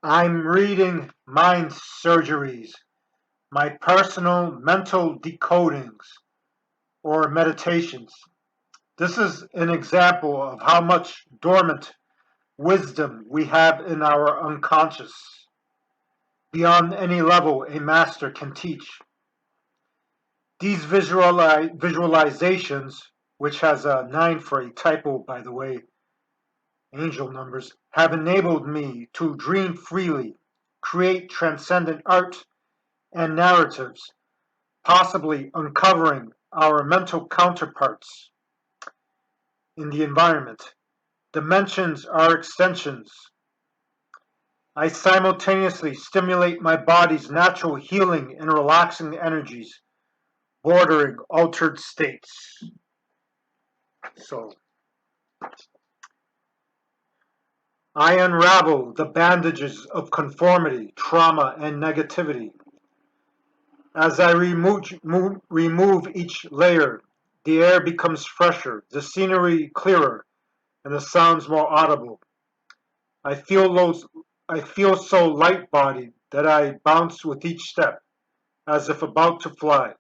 I'm reading Mind Surgeries, my personal mental decodings or meditations. This is an example of how much dormant wisdom we have in our unconscious, beyond any level a master can teach. These visualizations, which has a 9 for a typo, by the way, angel numbers, have enabled me to dream freely, create transcendent art and narratives, possibly uncovering our mental counterparts in the environment. Dimensions are extensions. I simultaneously stimulate my body's natural healing and relaxing energies, bordering altered states. So, I unravel the bandages of conformity, trauma, and negativity. As I remove each layer, the air becomes fresher, the scenery clearer, and the sounds more audible. I feel those, I feel so light-bodied that I bounce with each step, as if about to fly.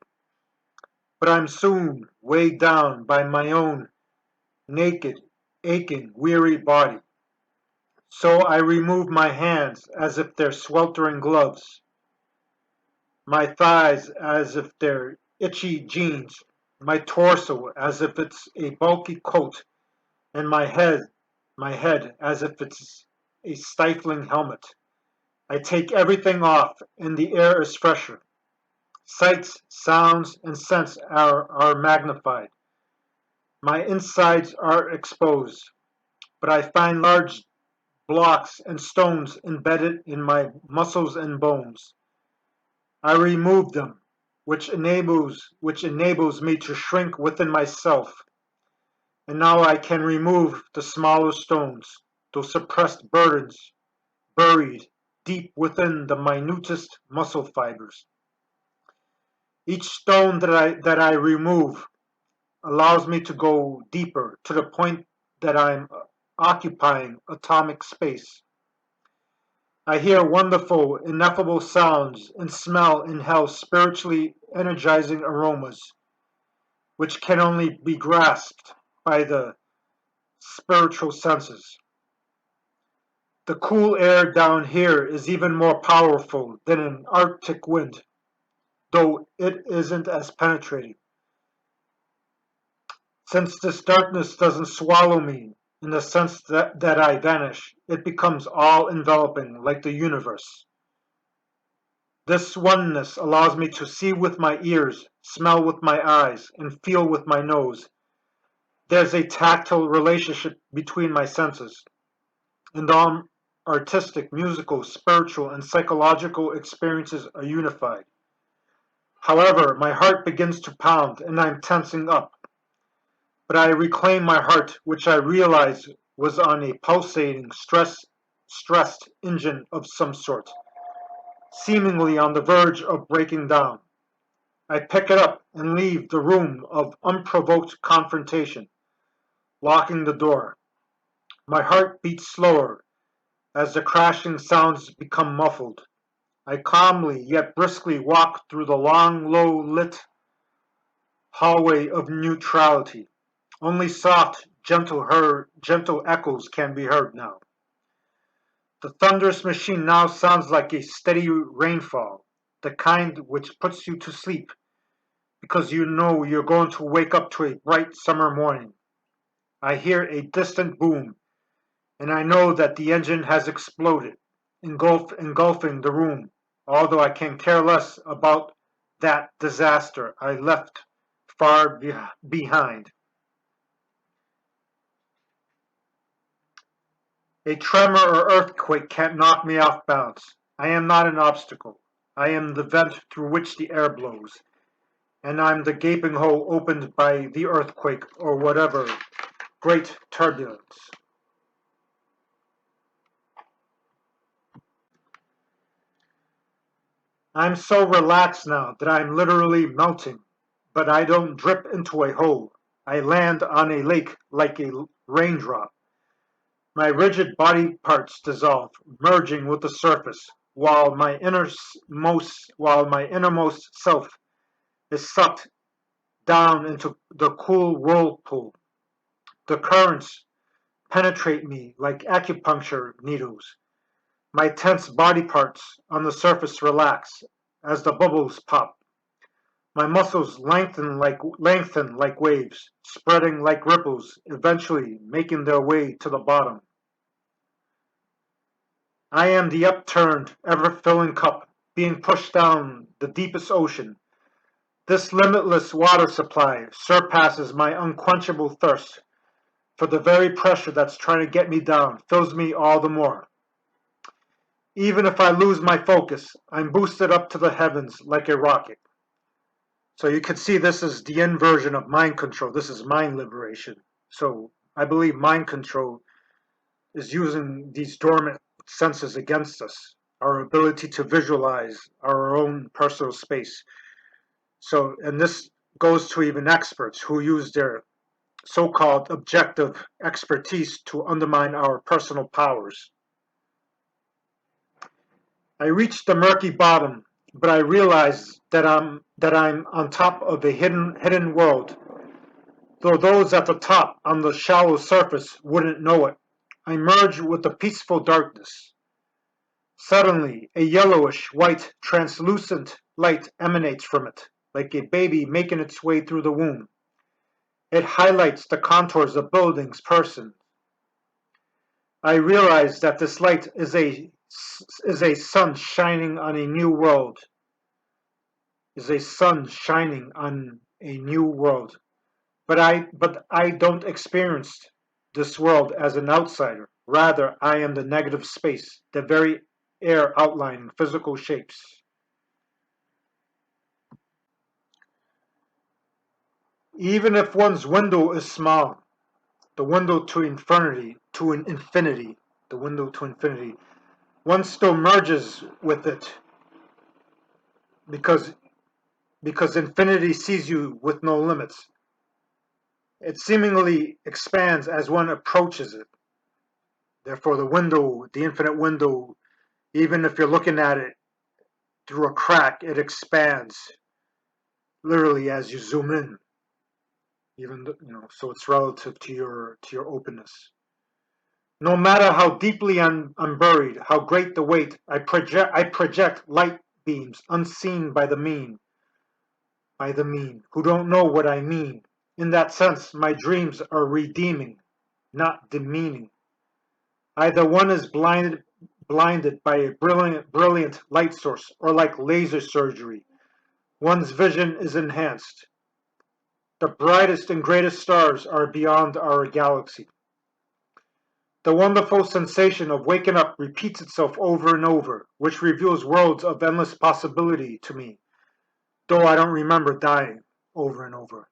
But I'm soon weighed down by my own naked, aching, weary body. So I remove my hands as if they're sweltering gloves, my thighs as if they're itchy jeans, my torso as if it's a bulky coat, and my head as if it's a stifling helmet. I take everything off, and the air is fresher. Sights, sounds, and scents are magnified. My insides are exposed, but I find large blocks and stones embedded in my muscles and bones. I remove them, which enables me to shrink within myself, and now I can remove the smaller stones, those suppressed burdens buried deep within the minutest muscle fibers. Each stone that I remove allows me to go deeper to the point that I'm occupying atomic space. I hear wonderful, ineffable sounds and smell inhale spiritually energizing aromas, which can only be grasped by the spiritual senses. The cool air down here is even more powerful than an Arctic wind, though it isn't as penetrating. Since this darkness doesn't swallow me in the sense that I vanish, it becomes all enveloping like the universe. This oneness allows me to see with my ears, smell with my eyes, and feel with my nose. There's a tactile relationship between my senses, and all artistic, musical, spiritual, and psychological experiences are unified. However, my heart begins to pound, and I'm tensing up. But I reclaim my heart, which I realize was on a pulsating, stressed engine of some sort, seemingly on the verge of breaking down. I pick it up and leave the room of unprovoked confrontation, locking the door. My heart beats slower as the crashing sounds become muffled. I calmly yet briskly walk through the long, low-lit hallway of neutrality. Only soft, gentle echoes can be heard now. The thunderous machine now sounds like a steady rainfall, the kind which puts you to sleep because you know you're going to wake up to a bright summer morning. I hear a distant boom, and I know that the engine has exploded, engulfing the room, although I can care less about that disaster I left far behind. A tremor or earthquake can't knock me off balance. I am not an obstacle. I am the vent through which the air blows, and I'm the gaping hole opened by the earthquake or whatever great turbulence. I'm so relaxed now that I'm literally melting, but I don't drip into a hole. I land on a lake like a raindrop, My rigid body parts dissolve, merging with the surface, while my innermost self is sucked down into the cool whirlpool. The currents penetrate me like acupuncture needles. My tense body parts on the surface relax as the bubbles pop. My muscles lengthen like waves, spreading like ripples, eventually making their way to the bottom. I am the upturned, ever-filling cup being pushed down the deepest ocean. This limitless water supply surpasses my unquenchable thirst, for the very pressure that's trying to get me down fills me all the more. Even if I lose my focus, I'm boosted up to the heavens like a rocket. So you can see this is the inversion of mind control. This is mind liberation. So I believe mind control is using these dormant senses against us, our ability to visualize our own personal space. So, and this goes to even experts who use their so-called objective expertise to undermine our personal powers. I reached the murky bottom, but I realize that I'm on top of a hidden world. Though those at the top on the shallow surface wouldn't know it, I merge with the peaceful darkness. Suddenly, a yellowish, white, translucent light emanates from it, like a baby making its way through the womb. It highlights the contours of buildings, persons. I realize that this light is a sun shining on a new world. Is a sun shining on a new world. But I don't experience this world as an outsider. Rather, I am the negative space, the very air outlining physical shapes. Even if one's window is small, the window to infinity, the window to infinity, one still merges with it because because infinity sees you with no limits. It seemingly expands as one approaches it. Therefore, the infinite window, even if you're looking at it through a crack, it expands literally as you zoom in. So it's relative to your openness. No matter how deeply I'm buried, how great the weight, I project light beams unseen by the mean, who don't know what I mean. In that sense, my dreams are redeeming, not demeaning. Either one is blinded by a brilliant light source, or like laser surgery, one's vision is enhanced. The brightest and greatest stars are beyond our galaxy. The wonderful sensation of waking up repeats itself over and over, which reveals worlds of endless possibility to me, though I don't remember dying over and over.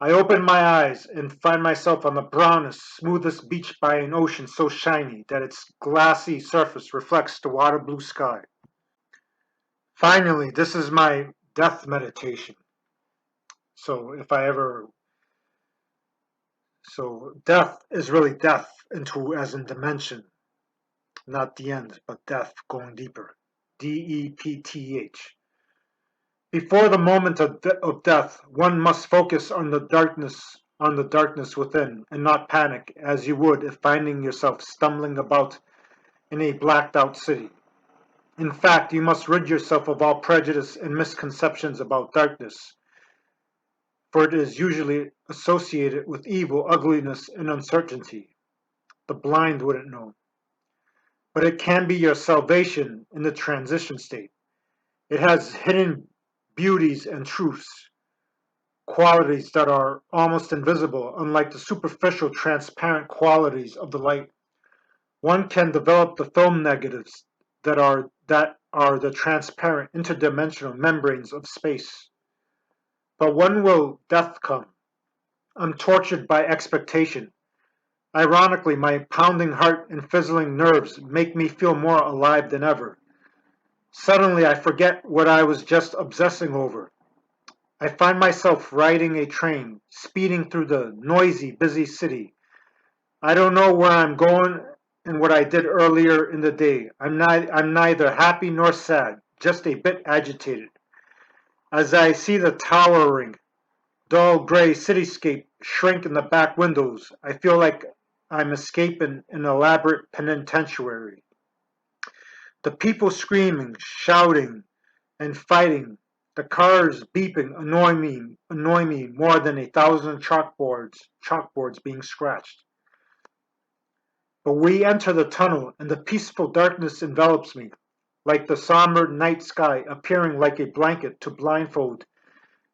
I open my eyes and find myself on the brownest, smoothest beach by an ocean so shiny that its glassy surface reflects the water blue sky. Finally, this is my death meditation. So if I ever so death is really death into as in dimension, not the end, but death going deeper. DEPTH. Before the moment of death, one must focus on the darkness within, and not panic as you would if finding yourself stumbling about in a blacked out city. In fact, you must rid yourself of all prejudice and misconceptions about darkness, for it is usually associated with evil, ugliness, and uncertainty. The blind wouldn't know. But it can be your salvation in the transition state. It has hidden beauties and truths, qualities that are almost invisible, unlike the superficial, transparent qualities of the light. One can develop the film negatives that are the transparent, interdimensional membranes of space. But when will death come? I'm tortured by expectation. Ironically, my pounding heart and fizzling nerves make me feel more alive than ever. Suddenly, I forget what I was just obsessing over. I find myself riding a train, speeding through the noisy, busy city. I don't know where I'm going and what I did earlier in the day. I'm neither happy nor sad, just a bit agitated. As I see the towering, dull gray cityscape shrink in the back windows, I feel like I'm escaping an elaborate penitentiary. The people screaming, shouting, and fighting, the cars beeping annoy me more than 1,000 chalkboards being scratched. But we enter the tunnel, and the peaceful darkness envelops me, like the somber night sky appearing like a blanket to blindfold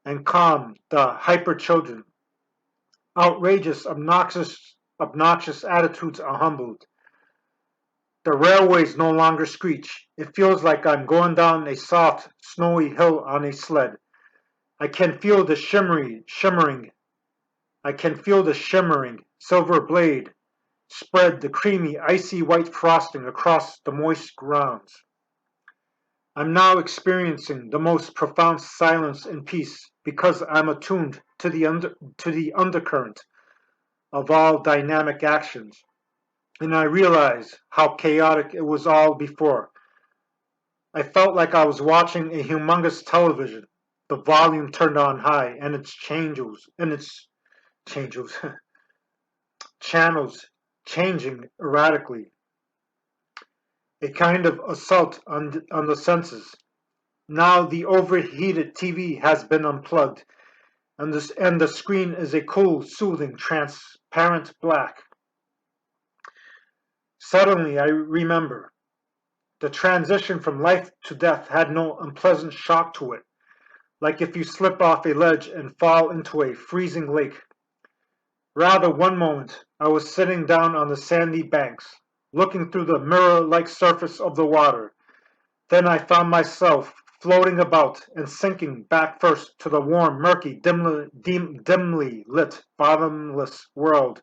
and calm the hyper children. Outrageous, obnoxious attitudes are humbled. The railways no longer screech. It feels like I'm going down a soft, snowy hill on a sled. I can feel the shimmering silver blade spread the creamy, icy white frosting across the moist grounds. I'm now experiencing the most profound silence and peace because I'm attuned to the undercurrent of all dynamic actions, and I realize how chaotic it was all before. I felt like I was watching a humongous television, the volume turned on high, and its changes, channels changing erratically. A kind of assault on the senses. Now the overheated TV has been unplugged, and the screen is a cool, soothing, transparent black. Suddenly I remember. The transition from life to death had no unpleasant shock to it, like if you slip off a ledge and fall into a freezing lake. Rather, one moment I was sitting down on the sandy banks, looking through the mirror-like surface of the water. Then I found myself floating about and sinking back first to the warm, murky, dimly lit, bottomless world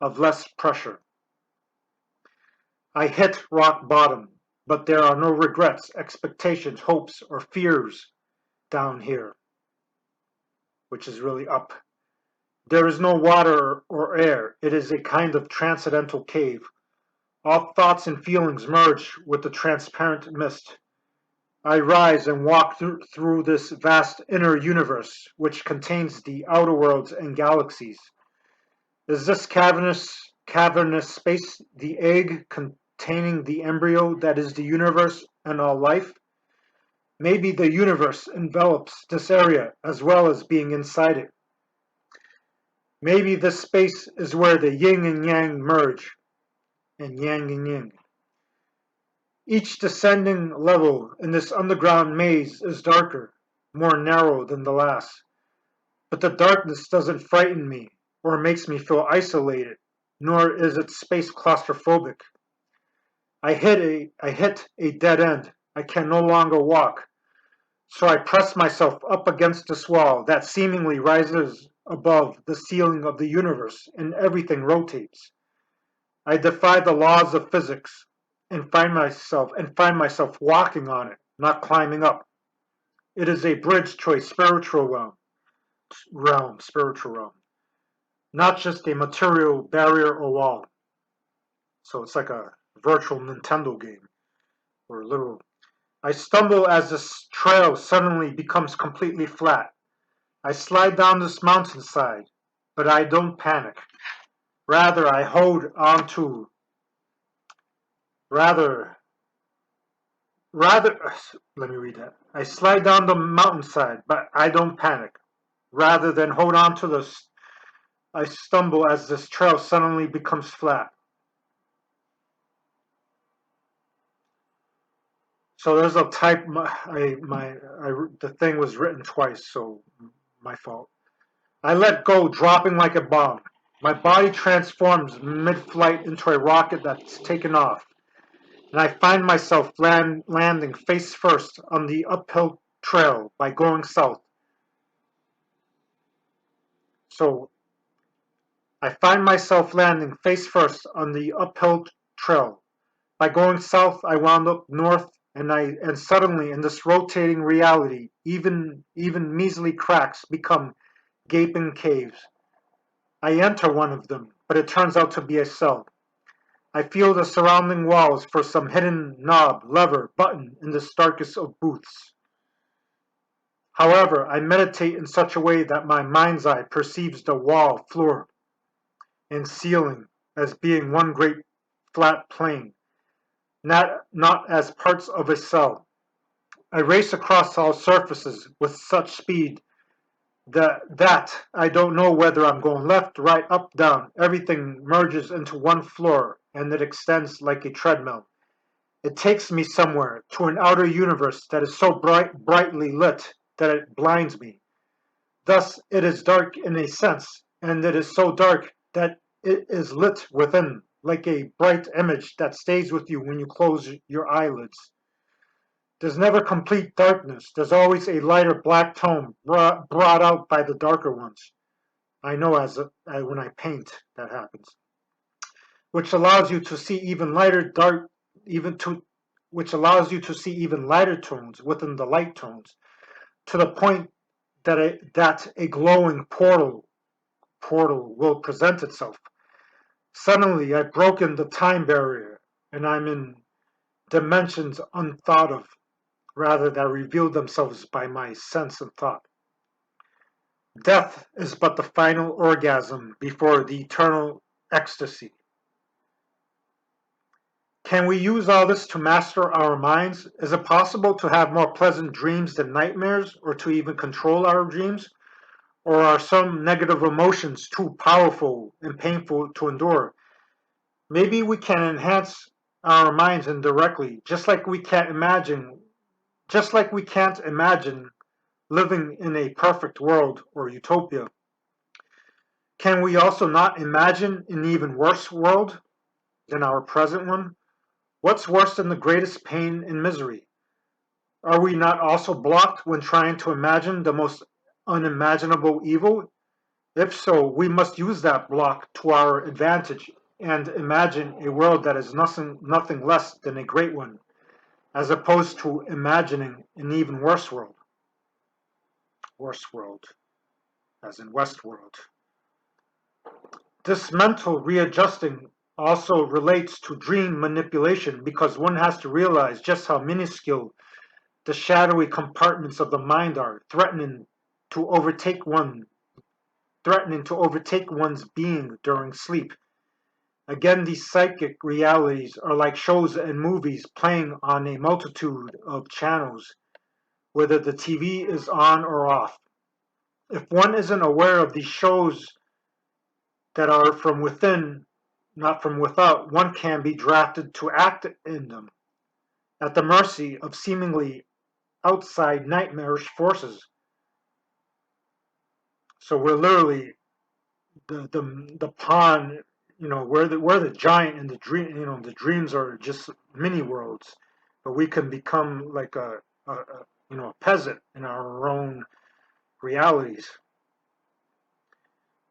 of less pressure. I hit rock bottom, but there are no regrets, expectations, hopes, or fears down here, which is really up. There is no water or air. It is a kind of transcendental cave. All thoughts and feelings merge with the transparent mist. I rise and walk through this vast inner universe, which contains the outer worlds and galaxies. Is this cavernous space the egg containing the embryo that is the universe and all life? Maybe the universe envelops this area as well as being inside it. Maybe this space is where the yin and yang merge, and yang and yin. Each descending level in this underground maze is darker, more narrow than the last. But the darkness doesn't frighten me or makes me feel isolated, nor is its space claustrophobic. I hit a dead end. I can no longer walk. So I press myself up against this wall that seemingly rises above the ceiling of the universe, and everything rotates. I defy the laws of physics and find myself walking on it, not climbing up. It is a bridge to a spiritual realm, not just a material barrier or wall. So it's like a virtual Nintendo game or a literal. I stumble as this trail suddenly becomes completely flat. I slide down this mountainside, but I don't panic. Rather, I hold on to. Rather, rather. Let me read that. I slide down the mountainside, but I don't panic. Rather than hold on to this, I stumble as this trail suddenly becomes flat. So there's a type. The thing was written twice, so my fault. I let go, dropping like a bomb. My body transforms mid-flight into a rocket that's taken off, and I find myself landing face first on the uphill trail by going south. So I find myself landing face first on the uphill trail. By going south, I wound up north, and suddenly in this rotating reality, even measly cracks become gaping caves. I enter one of them, but it turns out to be a cell. I feel the surrounding walls for some hidden knob, lever, button in the darkest of booths. However, I meditate in such a way that my mind's eye perceives the wall, floor, and ceiling as being one great flat plane, not as parts of a cell. I race across all surfaces with such speed that I don't know whether I'm going left, right, up, down. Everything merges into one floor, and it extends like a treadmill. It takes me somewhere, to an outer universe that is so brightly lit that it blinds me. Thus it is dark in a sense, and it is so dark that it is lit within, like a bright image that stays with you when you close your eyelids. There's never complete darkness. There's always a lighter black tone brought out by the darker ones. I know when I paint that happens, which allows you to see even lighter dark, even to which allows you to see even lighter tones within the light tones, to the point that a glowing portal will present itself. Suddenly, I've broken the time barrier, and I'm in dimensions unthought of, rather that reveal themselves by my sense and thought. Death is but the final orgasm before the eternal ecstasy. Can we use all this to master our minds? Is it possible to have more pleasant dreams than nightmares, or to even control our dreams? Or are some negative emotions too powerful and painful to endure? Maybe we can enhance our minds indirectly, just like we can't imagine living in a perfect world or utopia. Can we also not imagine an even worse world than our present one? What's worse than the greatest pain and misery? Are we not also blocked when trying to imagine the most unimaginable evil? If so, we must use that block to our advantage and imagine a world that is nothing less than a great one, as opposed to imagining an even worse world. Worse world, as in Westworld. This mental readjusting also relates to dream manipulation because one has to realize just how minuscule the shadowy compartments of the mind are, threatening to overtake one's being during sleep. Again, these psychic realities are like shows and movies playing on a multitude of channels, whether the TV is on or off. If one isn't aware of these shows that are from within, not from without, one can be drafted to act in them, at the mercy of seemingly outside nightmarish forces. So we're literally the pawn, we're the giant in the dream. The dreams are just mini worlds, but we can become like a peasant in our own realities.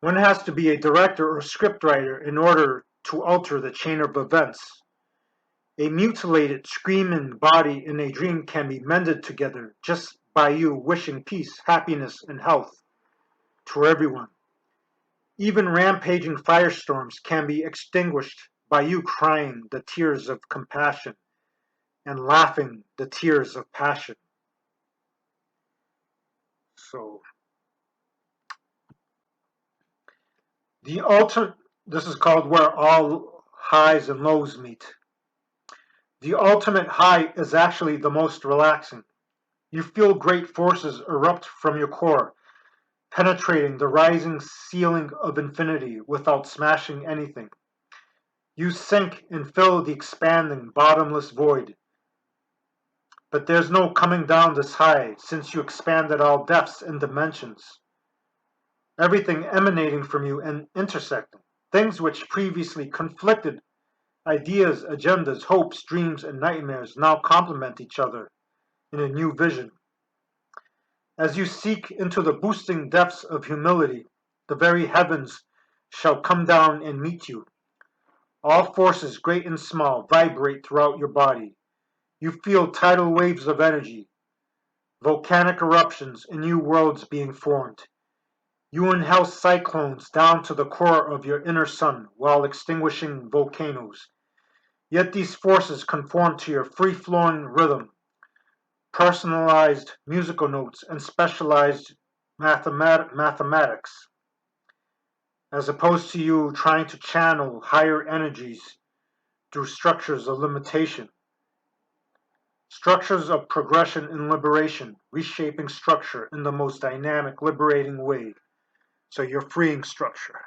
One has to be a director or scriptwriter in order to alter the chain of events. A mutilated, screaming body in a dream can be mended together just by you wishing peace, happiness, and health to everyone. Even rampaging firestorms can be extinguished by you crying the tears of compassion and laughing the tears of passion. So, this is called where all highs and lows meet. The ultimate high is actually the most relaxing. You feel great forces erupt from your core, penetrating the rising ceiling of infinity without smashing anything. You sink and fill the expanding, bottomless void. But there's no coming down this high, since you expanded all depths and dimensions. Everything emanating from you and intersecting. Things which previously conflicted, ideas, agendas, hopes, dreams, and nightmares now complement each other in a new vision. As you seek into the boosting depths of humility, the very heavens shall come down and meet you. All forces, great and small, vibrate throughout your body. You feel tidal waves of energy, volcanic eruptions, and new worlds being formed. You inhale cyclones down to the core of your inner sun while extinguishing volcanoes. Yet these forces conform to your free-flowing rhythm, personalized musical notes, and specialized mathematics, as opposed to you trying to channel higher energies through structures of limitation. Structures of progression and liberation, reshaping structure in the most dynamic, liberating way. So you're freeing structure.